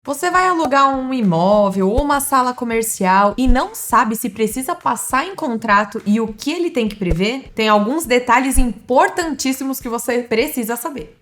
Você vai alugar um imóvel ou uma sala comercial e não sabe se precisa passar em contrato e o que ele tem que prever? Tem alguns detalhes importantíssimos que você precisa saber.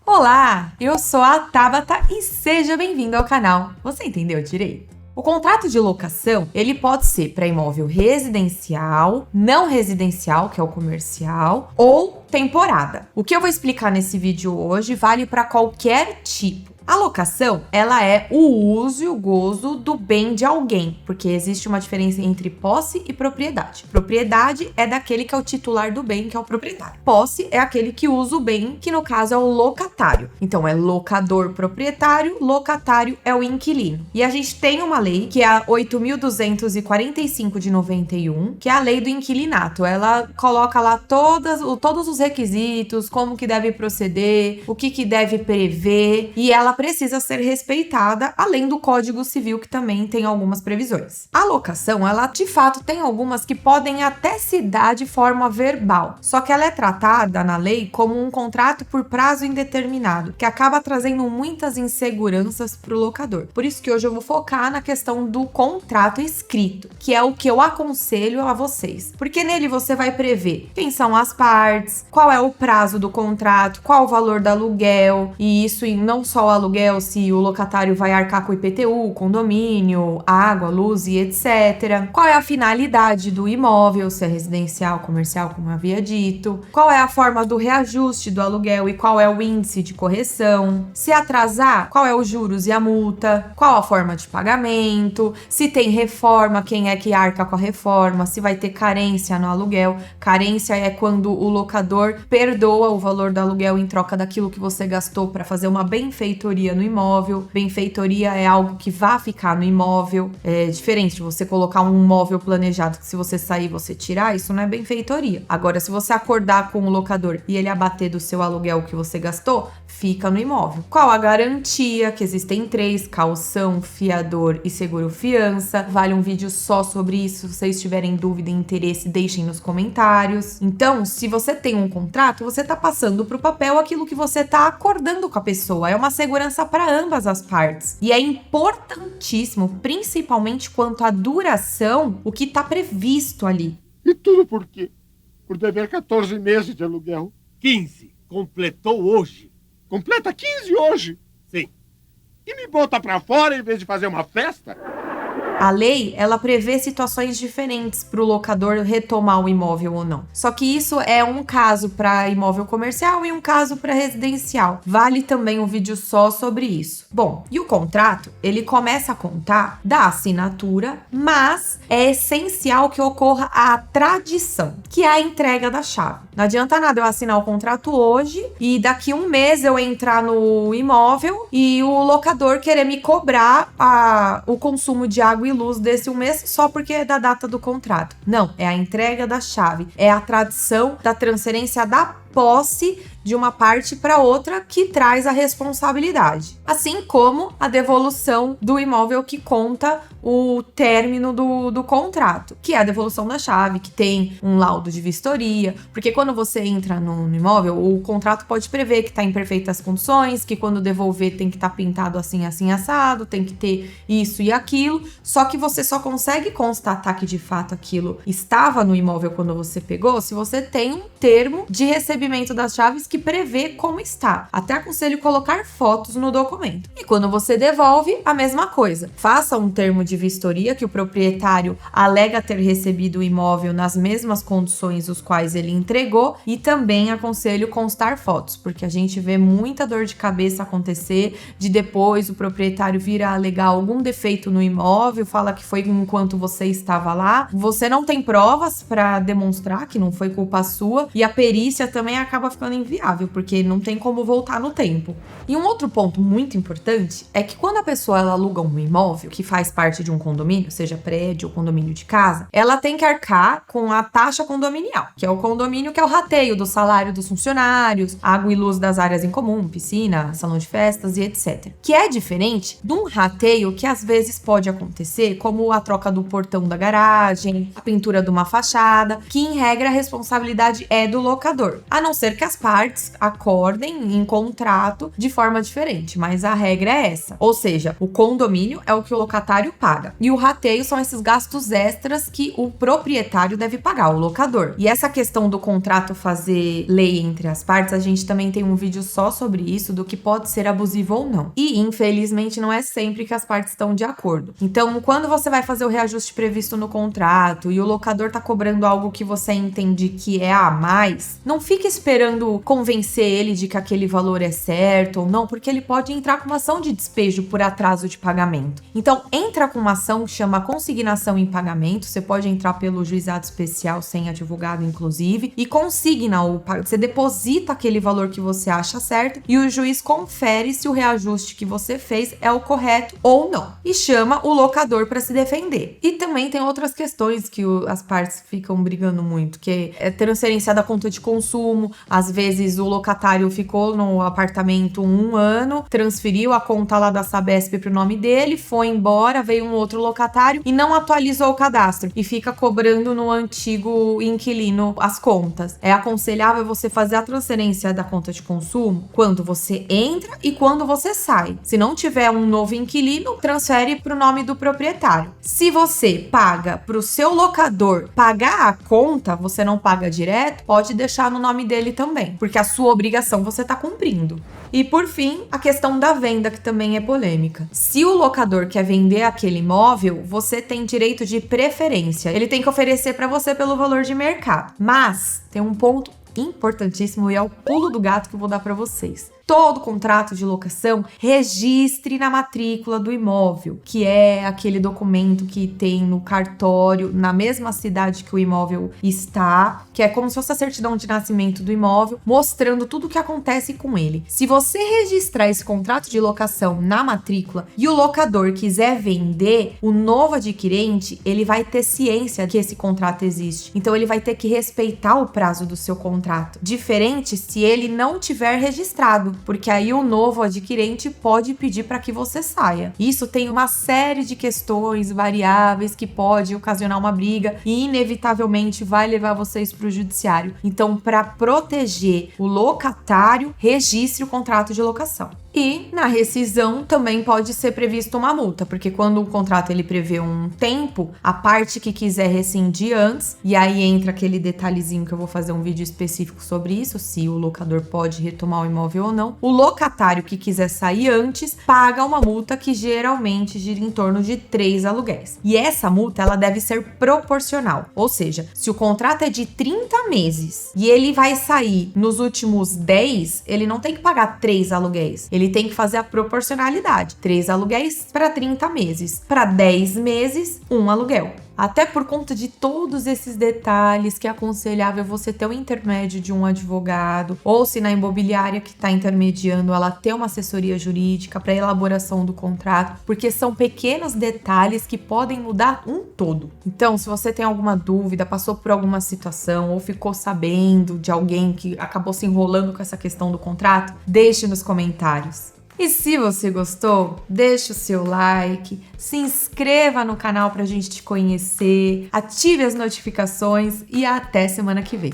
Olá, eu sou a Tabata e seja bem-vindo ao canal. Você entendeu direito? O contrato de locação, ele pode ser para imóvel residencial, não residencial, que é o comercial, ou temporada. O que eu vou explicar nesse vídeo hoje vale para qualquer tipo. A locação, ela é o uso e o gozo do bem de alguém, porque existe uma diferença entre posse e propriedade. Propriedade é daquele que é o titular do bem, que é o proprietário. Posse é aquele que usa o bem, que no caso é o locatário. Então é locador proprietário, locatário é o inquilino. E a gente tem uma lei, que é a 8.245 de 91, que é a lei do inquilinato. Ela coloca lá todos os requisitos, como que deve proceder, o que deve prever, e ela precisa ser respeitada, além do Código Civil, que também tem algumas previsões. A locação, ela de fato tem algumas que podem até se dar de forma verbal, só que ela é tratada na lei como um contrato por prazo indeterminado, que acaba trazendo muitas inseguranças para o locador. Por isso que hoje eu vou focar na questão do contrato escrito, que é o que eu aconselho a vocês, porque nele você vai prever quem são as partes, qual é o prazo do contrato, qual o valor do aluguel, e isso em não só o aluguel, se o locatário vai arcar com o IPTU, condomínio, água, luz e etc. Qual é a finalidade do imóvel, se é residencial, comercial, como eu havia dito. Qual é a forma do reajuste do aluguel e qual é o índice de correção. Se atrasar, qual é os juros e a multa. Qual a forma de pagamento. Se tem reforma, quem é que arca com a reforma. Se vai ter carência no aluguel. Carência é quando o locador perdoa o valor do aluguel em troca daquilo que você gastou para fazer uma benfeitoria no imóvel. Benfeitoria é algo que vai ficar no imóvel. É diferente de você colocar um imóvel planejado que se você sair, você tirar, isso não é benfeitoria. Agora, se você acordar com o locador e ele abater do seu aluguel que você gastou, fica no imóvel. Qual a garantia? Que existem 3, caução, fiador e seguro-fiança. Vale um vídeo só sobre isso. Se vocês tiverem dúvida e interesse, deixem nos comentários. Então, se você tem um contrato, você tá passando pro papel aquilo que você tá acordando com a pessoa. É uma segurança para ambas as partes. E é importantíssimo, principalmente quanto à duração, o que tá previsto ali. E tudo por quê? Por dever 14 meses de aluguel. 15. Completou hoje. Completa 15 hoje? Sim. E me bota pra fora em vez de fazer uma festa? A lei, ela prevê situações diferentes para o locador retomar o imóvel ou não. Só que isso é um caso para imóvel comercial e um caso para residencial. Vale também um vídeo só sobre isso. Bom, e o contrato, ele começa a contar da assinatura, mas é essencial que ocorra a tradição, que é a entrega da chave. Não adianta nada eu assinar o contrato hoje e daqui um mês eu entrar no imóvel e o locador querer me cobrar o consumo de água e luz desse um mês só porque é da data do contrato. Não, é a entrega da chave, é a tradição da transferência da posse de uma parte para outra que traz a responsabilidade. Assim como a devolução do imóvel que conta o término do contrato, que é a devolução da chave, que tem um laudo de vistoria, porque quando você entra no imóvel, o contrato pode prever que está em perfeitas condições, que quando devolver tem que estar pintado assim, assim, assado, tem que ter isso e aquilo, só que você só consegue constatar que de fato aquilo estava no imóvel quando você pegou, se você tem um termo de recebimento das chaves que prevê como está. Até aconselho colocar fotos no documento. E quando você devolve, a mesma coisa. Faça um termo de vistoria que o proprietário alega ter recebido o imóvel nas mesmas condições os quais ele entregou e também aconselho constar fotos, porque a gente vê muita dor de cabeça acontecer de depois o proprietário vir a alegar algum defeito no imóvel, fala que foi enquanto você estava lá. Você não tem provas para demonstrar que não foi culpa sua e a perícia também acaba ficando inviável, porque não tem como voltar no tempo. E um outro ponto muito importante é que quando a pessoa ela aluga um imóvel que faz parte de um condomínio, seja prédio ou condomínio de casa, ela tem que arcar com a taxa condominial, que é o condomínio que é o rateio do salário dos funcionários, água e luz das áreas em comum, piscina, salão de festas e etc. Que é diferente de um rateio que às vezes pode acontecer, como a troca do portão da garagem, a pintura de uma fachada, que em regra a responsabilidade é do locador. A não ser que as partes acordem em contrato de forma diferente, mas a regra é essa. Ou seja, o condomínio é o que o locatário paga e o rateio são esses gastos extras que o proprietário deve pagar, o locador. E essa questão do contrato fazer lei entre as partes, a gente também tem um vídeo só sobre isso, do que pode ser abusivo ou não. E, infelizmente, não é sempre que as partes estão de acordo. Então, quando você vai fazer o reajuste previsto no contrato e o locador tá cobrando algo que você entende que é a mais, não fique esperando convencer ele de que aquele valor é certo ou não, porque ele pode entrar com uma ação de despejo por atraso de pagamento. Então, entra com uma ação que chama consignação em pagamento, você pode entrar pelo juizado especial sem advogado, inclusive, e consigna, você deposita aquele valor que você acha certo e o juiz confere se o reajuste que você fez é o correto ou não e chama o locador para se defender. E também tem outras questões que as partes ficam brigando muito, que é transferência da conta de consumo. Às vezes o locatário ficou no apartamento 1 ano, transferiu a conta lá da Sabesp pro nome dele, foi embora, veio um outro locatário e não atualizou o cadastro e fica cobrando no antigo inquilino as contas. É aconselhável você fazer a transferência da conta de consumo quando você entra e quando você sai. Se não tiver um novo inquilino, transfere pro nome do proprietário. Se você paga pro seu locador pagar a conta, você não paga direto, pode deixar no nome dele também, porque a sua obrigação você tá cumprindo. E por fim, a questão da venda, que também é polêmica. Se o locador quer vender aquele imóvel, você tem direito de preferência. Ele tem que oferecer para você pelo valor de mercado. Mas tem um ponto importantíssimo e é o pulo do gato que eu vou dar para vocês. Todo contrato de locação, registre na matrícula do imóvel, que é aquele documento que tem no cartório, na mesma cidade que o imóvel está, que é como se fosse a certidão de nascimento do imóvel, mostrando tudo o que acontece com ele. Se você registrar esse contrato de locação na matrícula e o locador quiser vender, o novo adquirente, ele vai ter ciência que esse contrato existe. Então, ele vai ter que respeitar o prazo do seu contrato. Diferente se ele não tiver registrado, porque aí o novo adquirente pode pedir para que você saia. Isso tem uma série de questões variáveis que pode ocasionar uma briga e inevitavelmente vai levar vocês para o judiciário. Então, para proteger o locatário, registre o contrato de locação. E na rescisão também pode ser prevista uma multa, porque quando o contrato ele prevê um tempo, a parte que quiser rescindir antes, e aí entra aquele detalhezinho que eu vou fazer um vídeo específico sobre isso, se o locador pode retomar o imóvel ou não, o locatário que quiser sair antes paga uma multa que geralmente gira em torno de 3 aluguéis. E essa multa ela deve ser proporcional, ou seja, se o contrato é de 30 meses e ele vai sair nos últimos 10, ele não tem que pagar 3 aluguéis, ele tem que fazer a proporcionalidade. 3 aluguéis para 30 meses. Para 10 meses, 1 aluguel. Até por conta de todos esses detalhes que é aconselhável você ter o intermédio de um advogado, ou se na imobiliária que está intermediando ela ter uma assessoria jurídica para elaboração do contrato, porque são pequenos detalhes que podem mudar um todo. Então, se você tem alguma dúvida, passou por alguma situação ou ficou sabendo de alguém que acabou se enrolando com essa questão do contrato, deixe nos comentários. E se você gostou, deixe o seu like, se inscreva no canal pra gente te conhecer, ative as notificações e até semana que vem.